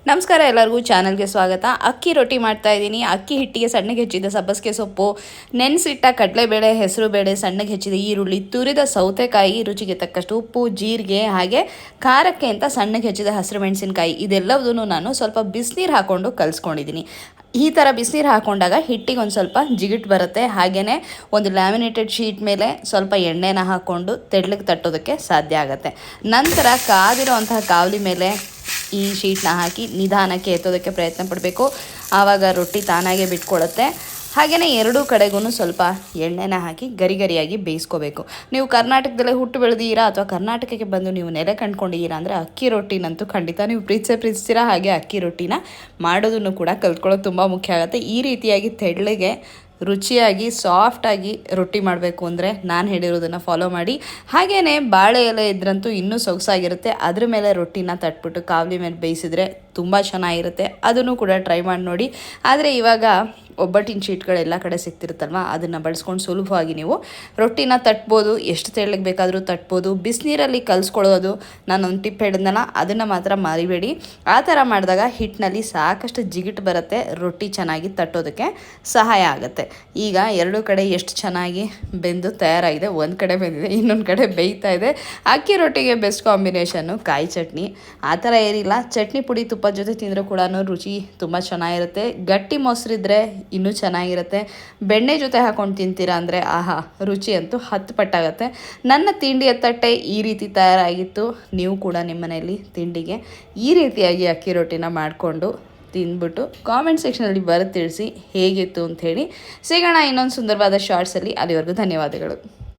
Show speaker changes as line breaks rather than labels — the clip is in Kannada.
ನಮಸ್ಕಾರ ಎಲ್ಲರಿಗೂ ಚಾನಲ್ಗೆ ಸ್ವಾಗತ. ಅಕ್ಕಿ ರೊಟ್ಟಿ ಮಾಡ್ತಾ ಇದ್ದೀನಿ. ಅಕ್ಕಿ ಹಿಟ್ಟಿಗೆ ಸಣ್ಣಗೆ ಹೆಚ್ಚಿದ ಸಬ್ಬಸಿಗೆ ಸೊಪ್ಪು, ನೆನೆಸಿಟ್ಟ ಕಡಲೆಬೇಳೆ, ಹೆಸರುಬೇಳೆ, ಸಣ್ಣಗೆ ಹೆಚ್ಚಿದ ಈರುಳ್ಳಿ, ತುರಿದ ಸೌತೆಕಾಯಿ, ರುಚಿಗೆ ತಕ್ಕಷ್ಟು ಉಪ್ಪು, ಜೀರಿಗೆ, ಹಾಗೆ ಖಾರಕ್ಕೆ ಅಂತ ಸಣ್ಣಗೆ ಹೆಚ್ಚಿದ ಹಸಿರು ಮೆಣಸಿನಕಾಯಿ ಇದೆಲ್ಲವನ್ನೂ ನಾನು ಸ್ವಲ್ಪ ಬಿಸಿನೀರು ಹಾಕ್ಕೊಂಡು ಕಲಿಸ್ಕೊಂಡಿದ್ದೀನಿ. ಈ ಥರ ಬಿಸಿನೀರು ಹಾಕ್ಕೊಂಡಾಗ ಹಿಟ್ಟಿಗೆ ಒಂದು ಸ್ವಲ್ಪ ಜಿಗಿಟ್ ಬರುತ್ತೆ. ಹಾಗೆಯೇ ಒಂದು ಲ್ಯಾಮಿನೇಟೆಡ್ ಶೀಟ್ ಮೇಲೆ ಸ್ವಲ್ಪ ಎಣ್ಣೆನ ಹಾಕ್ಕೊಂಡು ತೆಳ್ಳಗೆ ತಟ್ಟೋದಕ್ಕೆ ಸಾಧ್ಯ ಆಗುತ್ತೆ. ನಂತರ ಕಾದಿರೋವಂತಹ ಕಾವಲಿ ಮೇಲೆ ಈ ಶೀಟ್ನ ಹಾಕಿ ನಿಧಾನಕ್ಕೆ ಎತ್ತೋದಕ್ಕೆ ಪ್ರಯತ್ನ ಪಡಬೇಕು. ಆವಾಗ ರೊಟ್ಟಿ ತಾನಾಗೆ ಬಿಟ್ಕೊಳ್ಳುತ್ತೆ. ಹಾಗೆಯೇ ಎರಡೂ ಕಡೆಗೂ ಸ್ವಲ್ಪ ಎಣ್ಣೆನ ಹಾಕಿ ಗರಿಯಾಗಿ ಬೇಯಿಸ್ಕೋಬೇಕು. ನೀವು ಕರ್ನಾಟಕದಲ್ಲೇ ಹುಟ್ಟು ಬೆಳೆದಿದ್ದೀರಾ ಅಥವಾ ಕರ್ನಾಟಕಕ್ಕೆ ಬಂದು ನೀವು ನೆಲೆ ಕಂಡ್ಕೊಂಡಿದ್ದೀರಾ ಅಂದರೆ ಅಕ್ಕಿ ರೊಟ್ಟಿನಂತೂ ಖಂಡಿತ ನೀವು ಪ್ರೀತಿಸ್ತೀರಾ. ಹಾಗೆ ಅಕ್ಕಿ ರೊಟ್ಟಿನ ಮಾಡೋದನ್ನು ಕೂಡ ಕಲ್ತ್ಕೊಳ್ಳೋದು ತುಂಬ ಮುಖ್ಯ ಆಗುತ್ತೆ. ಈ ರೀತಿಯಾಗಿ ತೆಳ್ಳಗೆ ರುಚಿಯಾಗಿ ಸಾಫ್ಟಾಗಿ ರೊಟ್ಟಿ ಮಾಡಬೇಕು ಅಂದರೆ ನಾನು ಹೇಳಿರೋದನ್ನು ಫಾಲೋ ಮಾಡಿ. ಹಾಗೆಯೇ ಬಾಳೆ ಎಲೆ ಇದ್ರಂತೂ ಇನ್ನೂ ಸೊಗಸಾಗಿರುತ್ತೆ. ಅದ್ರ ಮೇಲೆ ರೊಟ್ಟಿನ ತಟ್ಬಿಟ್ಟು ಕಾವಲಿ ಮೇಲೆ ಬೇಯಿಸಿದ್ರೆ ತುಂಬ ಚೆನ್ನಾಗಿರುತ್ತೆ. ಅದನ್ನು ಕೂಡ ಟ್ರೈ ಮಾಡಿ ನೋಡಿ. ಆದರೆ ಇವಾಗ ಒಬ್ಬಟ್ಟಿನ ಶೀಟ್ಗಳೆಲ್ಲ ಕಡೆ ಸಿಗ್ತಿರುತ್ತಲ್ವ, ಅದನ್ನು ಬಳಸ್ಕೊಂಡು ಸುಲಭವಾಗಿ ನೀವು ರೊಟ್ಟಿನ ತಟ್ಬೋದು. ಎಷ್ಟು ತೆಳ್ಳಗೆ ಬೇಕಾದರೂ ತಟ್ಬೋದು. ಬಿಸಿನೀರಲ್ಲಿ ಕಲಿಸ್ಕೊಳ್ಳೋದು ನಾನೊಂದು ಟಿಪ್ ಹೇಳಿದ್ನಲ್ಲ, ಅದನ್ನು ಮಾತ್ರ ಮರಿಬೇಡಿ. ಆ ಥರ ಮಾಡಿದಾಗ ಹಿಟ್ಟಿನಲ್ಲಿ ಸಾಕಷ್ಟು ಜಿಗಿಟ್ ಬರುತ್ತೆ, ರೊಟ್ಟಿ ಚೆನ್ನಾಗಿ ತಟ್ಟೋದಕ್ಕೆ ಸಹಾಯ ಆಗುತ್ತೆ. ಈಗ ಎರಡೂ ಕಡೆ ಎಷ್ಟು ಚೆನ್ನಾಗಿ ಬೆಂದು ತಯಾರಾಗಿದೆ. ಒಂದು ಕಡೆ ಬೆಂದಿದೆ, ಇನ್ನೊಂದು ಕಡೆ ಬೇಯ್ತಾ ಇದೆ. ಅಕ್ಕಿ ರೊಟ್ಟಿಗೆ ಬೆಸ್ಟ್ ಕಾಂಬಿನೇಷನ್ನು ಕಾಯಿ ಚಟ್ನಿ. ಆ ಥರ ಏನಿಲ್ಲ, ಚಟ್ನಿ ಪುಡಿ ತುಪ್ಪದ ಜೊತೆ ತಿಂದರೂ ಕೂಡ ರುಚಿ ತುಂಬ ಚೆನ್ನಾಗಿರುತ್ತೆ. ಗಟ್ಟಿ ಮೊಸರಿದ್ರೆ ಇನ್ನೂ ಚೆನ್ನಾಗಿರುತ್ತೆ. ಬೆಣ್ಣೆ ಜೊತೆ ಹಾಕೊಂಡು ತಿಂತೀರಾ ಅಂದರೆ ಆಹಾ, ರುಚಿ ಅಂತೂ 10 ಪಟ್ಟಾಗುತ್ತೆ. ನನ್ನ ತಿಂಡಿಯ ತಟ್ಟೆ ಈ ರೀತಿ ತಯಾರಾಗಿತ್ತು. ನೀವು ಕೂಡ ನಿಮ್ಮ ಮನೆಯಲ್ಲಿ ತಿಂಡಿಗೆ ಈ ರೀತಿಯಾಗಿ ಅಕ್ಕಿ ರೊಟ್ಟಿನ ಮಾಡಿಕೊಂಡು ತಿಂದ್ಬಿಟ್ಟು ಕಾಮೆಂಟ್ ಸೆಕ್ಷನಲ್ಲಿ ತಿಳಿಸಿ ಹೇಗಿತ್ತು ಅಂಥೇಳಿ. ಸಿಗೋಣ ಇನ್ನೊಂದು ಸುಂದರವಾದ ಶಾರ್ಟ್ಸಲ್ಲಿ. ಅಲ್ಲಿವರೆಗೂ ಧನ್ಯವಾದಗಳು.